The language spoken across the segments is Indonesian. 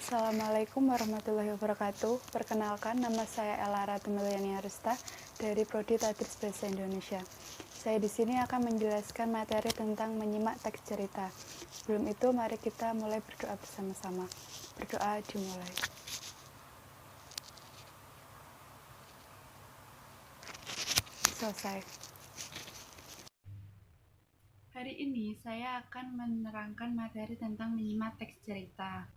Assalamualaikum warahmatullahi wabarakatuh. Perkenalkan, nama saya Elara Tumiliani Arusta dari Prodi Tadris Bahasa Indonesia. Saya di sini akan menjelaskan materi tentang menyimak teks cerita. Sebelum itu, mari kita mulai berdoa bersama-sama. Berdoa dimulai. Selesai. Hari ini saya akan menerangkan materi tentang menyimak teks cerita.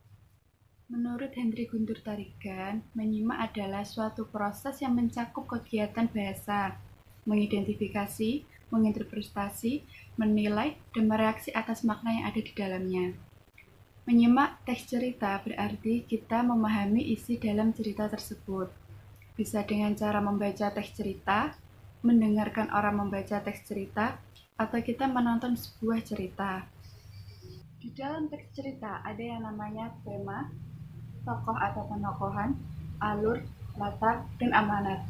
Menurut Henry Guntur Tarigan, menyimak adalah suatu proses yang mencakup kegiatan bahasa, mengidentifikasi, menginterpretasi, menilai, dan mereaksi atas makna yang ada di dalamnya. Menyimak teks cerita berarti kita memahami isi dalam cerita tersebut. Bisa dengan cara membaca teks cerita, mendengarkan orang membaca teks cerita, atau kita menonton sebuah cerita. Di dalam teks cerita ada yang namanya tema, tokoh atau penokohan, alur, latar, dan amanat.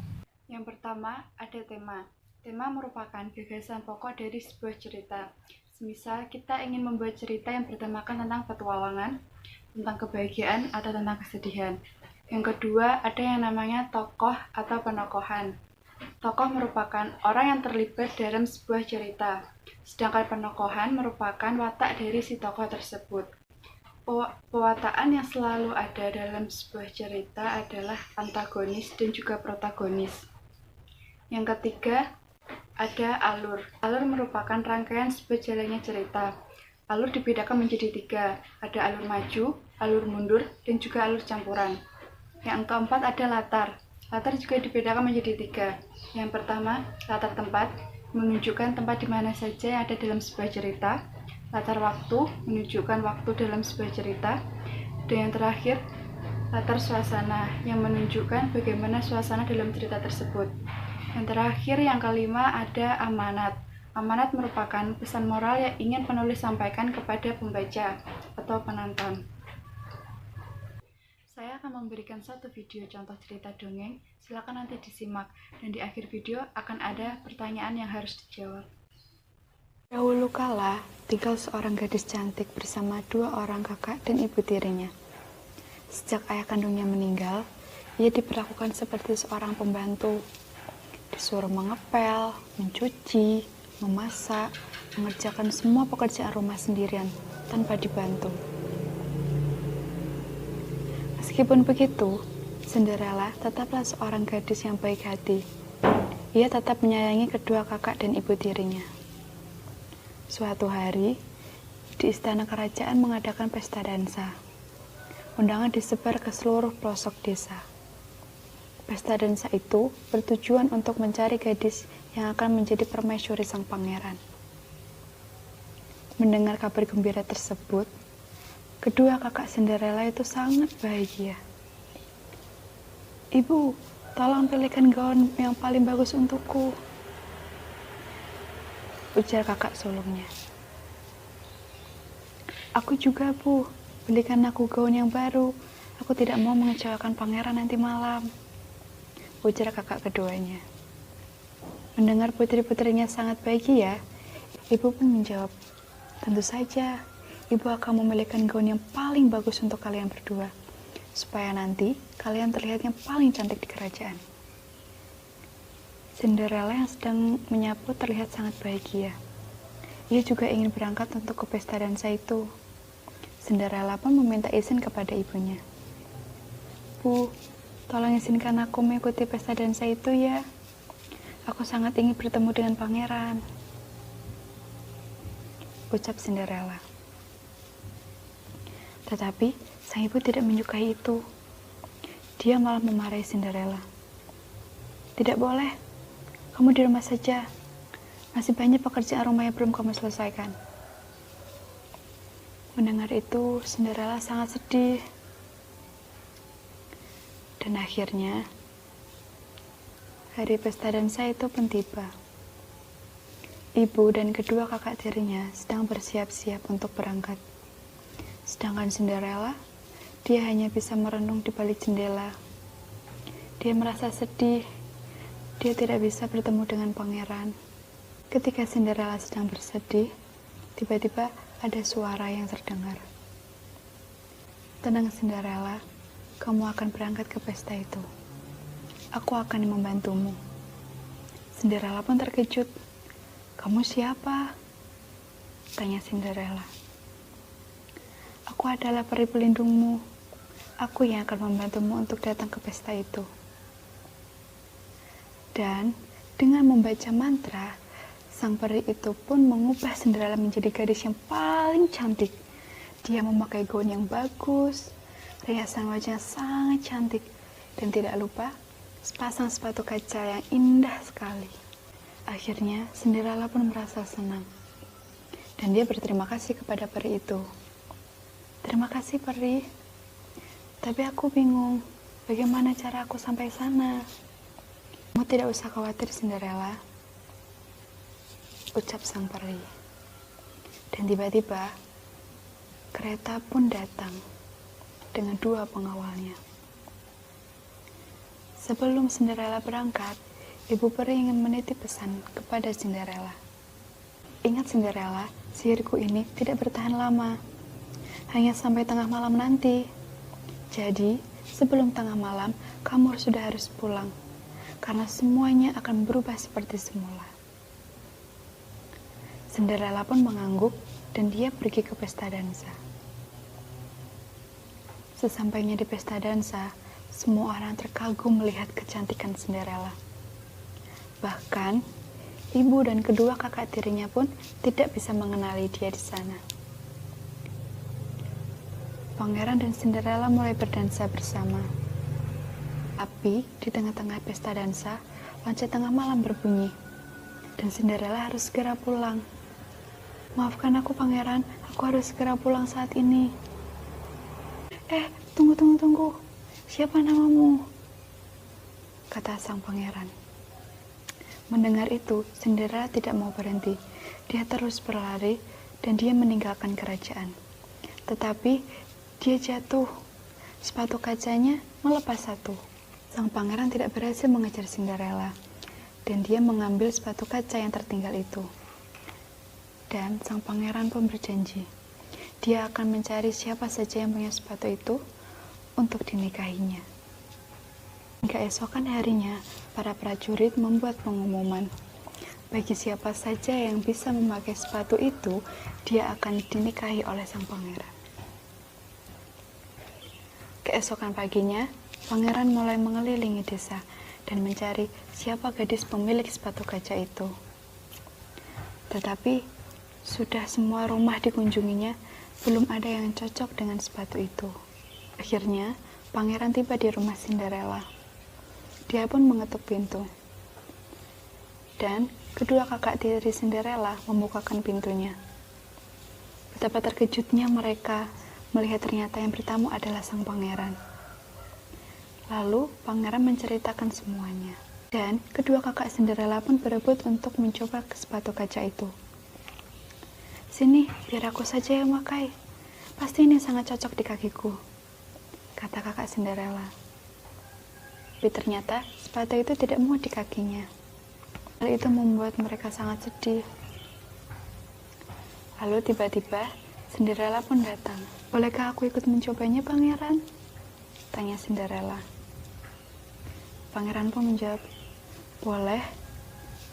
Yang pertama, ada tema. Tema merupakan gagasan pokok dari sebuah cerita. Semisal kita ingin membuat cerita yang bertemakan tentang petualangan, tentang kebahagiaan, atau tentang kesedihan. Yang kedua, ada yang namanya tokoh atau penokohan. Tokoh merupakan orang yang terlibat dalam sebuah cerita, sedangkan penokohan merupakan watak dari si tokoh tersebut. Pewataan yang selalu ada dalam sebuah cerita adalah antagonis dan juga protagonis. Yang ketiga, ada alur. Alur merupakan rangkaian sebuah jalannya cerita. Alur dibedakan menjadi 3, ada alur maju, alur mundur, dan juga alur campuran. Yang keempat ada latar. Latar juga dibedakan menjadi 3. Yang pertama, latar tempat, menunjukkan tempat di mana saja yang ada dalam sebuah cerita. Latar waktu, menunjukkan waktu dalam sebuah cerita. Dan yang terakhir, latar suasana, yang menunjukkan bagaimana suasana dalam cerita tersebut. Yang terakhir, yang kelima, ada amanat. Amanat merupakan pesan moral yang ingin penulis sampaikan kepada pembaca atau penonton. Saya akan memberikan satu video contoh cerita dongeng, silakan nanti disimak, dan di akhir video akan ada pertanyaan yang harus dijawab. Dahulu kala, tinggal seorang gadis cantik bersama 2 orang kakak dan ibu tirinya. Sejak ayah kandungnya meninggal, ia diperlakukan seperti seorang pembantu. Disuruh mengepel, mencuci, memasak, mengerjakan semua pekerjaan rumah sendirian tanpa dibantu. Meskipun begitu, Cinderella tetaplah seorang gadis yang baik hati. Ia tetap menyayangi kedua kakak dan ibu tirinya. Suatu hari, di istana kerajaan mengadakan pesta dansa. Undangan disebar ke seluruh pelosok desa. Pesta dansa itu bertujuan untuk mencari gadis yang akan menjadi permaisuri sang pangeran. Mendengar kabar gembira tersebut, kedua kakak Cinderella itu sangat bahagia. "Ibu, tolong pilihkan gaun yang paling bagus untukku," ujar kakak sulungnya. "Aku juga, Bu. Belikan aku gaun yang baru. Aku tidak mau mengecewakan pangeran nanti malam," ujar kakak keduanya. Mendengar putri-putrinya sangat bahagia, ibu pun menjawab, "Tentu saja, ibu akan memilihkan gaun yang paling bagus untuk kalian berdua, supaya nanti kalian terlihat yang paling cantik di kerajaan." Cinderella yang sedang menyapu terlihat sangat bahagia. Ia juga ingin berangkat untuk ke pesta dansa itu. Cinderella pun meminta izin kepada ibunya. "Bu, tolong izinkan aku mengikuti pesta dansa itu ya. Aku sangat ingin bertemu dengan pangeran," ucap Cinderella. Tetapi sang ibu tidak menyukai itu. Dia malah memarahi Cinderella. "Tidak boleh. Kamu di rumah saja. Masih banyak pekerjaan rumah yang belum kamu selesaikan." Mendengar itu, Cinderella sangat sedih. Dan akhirnya, hari pesta dansa itu pun tiba. Ibu dan kedua kakak tirinya sedang bersiap-siap untuk berangkat. Sedangkan Cinderella, dia hanya bisa merenung di balik jendela. Dia merasa sedih. Dia tidak bisa bertemu dengan pangeran. Ketika Cinderella sedang bersedih, tiba-tiba ada suara yang terdengar. Tenang Cinderella, kamu akan berangkat ke pesta itu. Aku akan membantumu. Cinderella pun terkejut. Kamu siapa? Tanya Cinderella. Aku adalah peri pelindungmu. Aku yang akan membantumu untuk datang ke pesta itu. Dan dengan membaca mantra, sang peri itu pun mengubah Cinderella menjadi gadis yang paling cantik. Dia memakai gaun yang bagus, riasan wajah sangat cantik, dan tidak lupa sepasang sepatu kaca yang indah sekali. Akhirnya Cinderella pun merasa senang, dan dia berterima kasih kepada peri itu. Terima kasih peri, tapi aku bingung bagaimana cara aku sampai sana. Kamu tidak usah khawatir Cinderella, ucap sang peri. Dan tiba-tiba kereta pun datang dengan 2 pengawalnya. Sebelum Cinderella berangkat, Ibu Peri ingin menitip pesan kepada Cinderella. Ingat Cinderella, sihirku ini tidak bertahan lama, hanya sampai tengah malam nanti. Jadi, sebelum tengah malam, kamu sudah harus pulang, karena semuanya akan berubah seperti semula. Cinderella pun mengangguk dan dia pergi ke pesta dansa. Sesampainya di pesta dansa, semua orang terkagum melihat kecantikan Cinderella. Bahkan, ibu dan kedua kakak tirinya pun tidak bisa mengenali dia di sana. Pangeran dan Cinderella mulai berdansa bersama. Tapi, di tengah-tengah pesta dansa, lonceng tengah malam berbunyi. Dan Cinderella harus segera pulang. Maafkan aku, Pangeran. Aku harus segera pulang saat ini. Tunggu. Siapa namamu? Kata sang pangeran. Mendengar itu, Cinderella tidak mau berhenti. Dia terus berlari dan dia meninggalkan kerajaan. Tetapi dia jatuh. Sepatu kacanya melepas satu. Sang pangeran tidak berhasil mengejar Cinderella dan dia mengambil sepatu kaca yang tertinggal itu. Dan sang pangeran pun berjanji, dia akan mencari siapa saja yang punya sepatu itu untuk dinikahinya. Keesokan harinya, para prajurit membuat pengumuman. Bagi siapa saja yang bisa memakai sepatu itu, dia akan dinikahi oleh sang pangeran. Keesokan paginya, pangeran mulai mengelilingi desa dan mencari siapa gadis pemilik sepatu kaca itu. Tetapi, sudah semua rumah dikunjunginya, belum ada yang cocok dengan sepatu itu. Akhirnya, pangeran tiba di rumah Cinderella. Dia pun mengetuk pintu. Dan kedua kakak tiri Cinderella membukakan pintunya. Betapa terkejutnya mereka melihat ternyata yang bertamu adalah sang pangeran. Lalu, pangeran menceritakan semuanya. Dan kedua kakak Cinderella pun berebut untuk mencoba ke sepatu kaca itu. Sini, biar aku saja yang pakai. Pasti ini sangat cocok di kakiku, kata kakak Cinderella. Tapi ternyata sepatu itu tidak muat di kakinya. Hal itu membuat mereka sangat sedih. Lalu tiba-tiba Cinderella pun datang. Bolehkah aku ikut mencobanya, pangeran? Tanya Cinderella. Pangeran pun menjawab, boleh,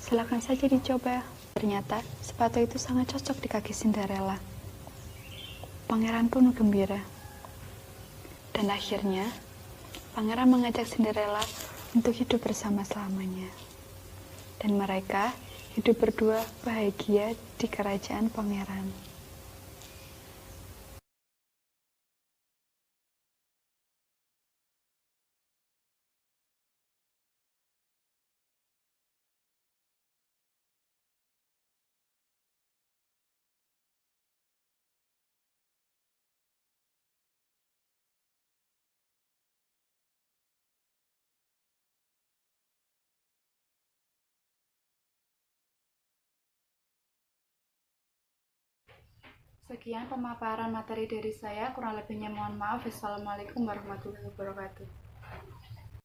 silakan saja dicoba. Ternyata sepatu itu sangat cocok di kaki Cinderella. Pangeran pun gembira. Dan akhirnya, pangeran mengajak Cinderella untuk hidup bersama selamanya. Dan mereka hidup berdua bahagia di kerajaan pangeran. Sekian pemaparan materi dari saya, kurang lebihnya mohon maaf. Wassalamualaikum warahmatullahi wabarakatuh.